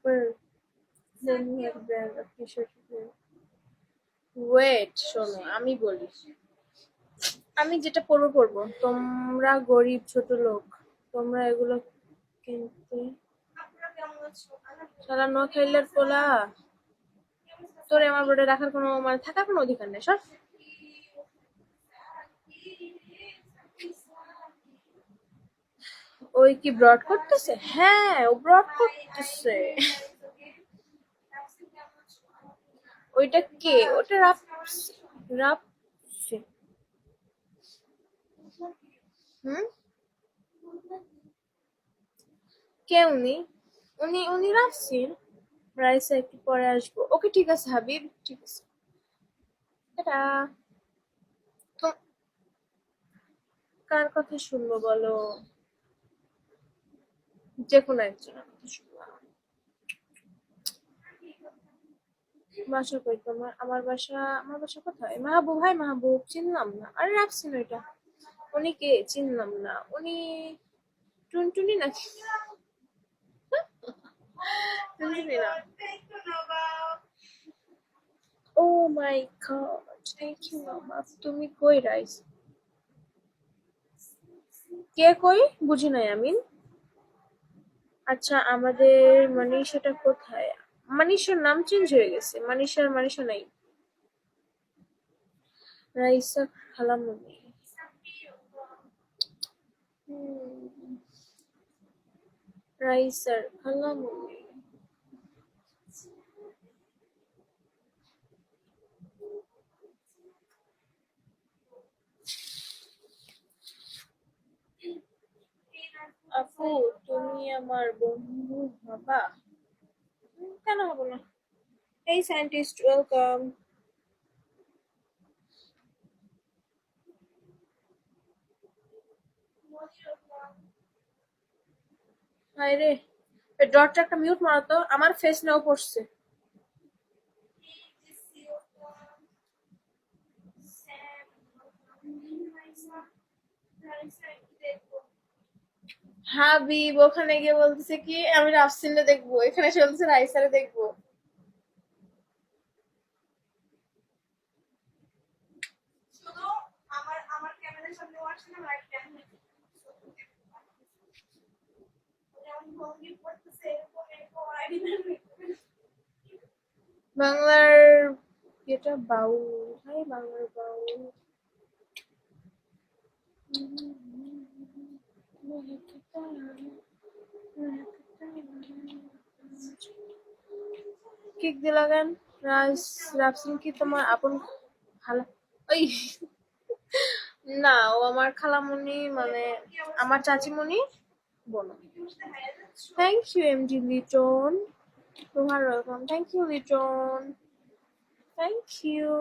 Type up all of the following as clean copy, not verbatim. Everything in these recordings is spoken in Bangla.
Well, then we have brand of t-shirt. Wait শোনো আমি বলি, আমি যেটা পরবো পরবো, তোমরা গরিব ছোট লোক, তোমরা এগুলো কিনতে সারা নোয়াখাইলের পোলা, তোরে আমার বোর্ডে রাখার কোনো মানে থাকার কোনো অধিকার নেই, সর। ওই কি ব্রড করতেছে? হ্যাঁ ও ব্রড করতেছে। ওইটা কে? ওটা রাপসি। রাপসি। হুম, কে উনি? উনি উনি রাপসির। রাইসা একটু পরে আসবো। ওকে ঠিক আছে হাবিব, ঠিক আছে। এটা তো কার কথা শুনবো বলো? যে কোনো একজনের কথা শুনবো। বাসা কই তোমার? আমার বাসা কোথায়? মাহবুব, হাই মাহবুব, চিনলাম না। আরে রাখছি না এটা। উনি কে? চিনলাম না। উনি টুনটুনি নাকি? টুনটুনি না। ও মাই গড, থ্যাংক ইউ মামা। তুমি কই রাইস? কে কই? বুঝি নাই আমি। আচ্ছা আমাদের মানিশাটা কোথায়? মানিশার নাম চেঞ্জ হয়ে গেছে, মানিশার মানিশা নাই। রাইসা খালামুনি। হুম, রাইসার খালামুনি। আপু তুমি আমার বন্ধু হবা? কেন হবো না? এই সায়েন্টিস্ট, ওয়েলকাম। হাই রে, এই ডটটা একটা মিউট মারো তো, আমার ফেস নাও পড়ছে। হাবিব ওখানে গিয়ে বলতেছে কি আমি রাফসিনকে দেখবো, এখানে এসে বলতেছে রাইসারে দেখবো। বাংলার এটা বাউল, হাই বাংলার বাউল। কিক দিলা কেন? রাইস, রাফসিন কি তোমার আপন খালা? ওই না, ও আমার খালামণি, মানে আমার চাচিমণি বোন। থ্যাংক ইউ এমডি লিটন, তোমার welcome. Thank you Liton, thank you.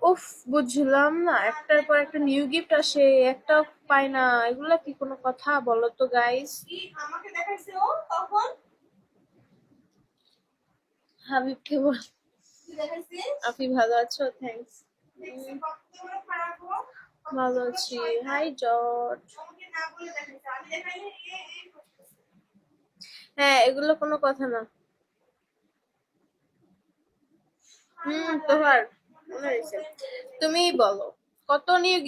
উফ, বুঝলাম না, একটার পর একটা নিউ গিফট আসে, একটাও পাই না। এগুলা কি কোনো কথা বলো তো গাইস? হাবিবকে বল। আপনি ভালো আছো? থ্যাঙ্কস। ভালো আছি। High George. হ্যাঁ এগুলো কোনো কথা না। তোহার মনে হয়েছে। তুমিই বলো কত নিয়ে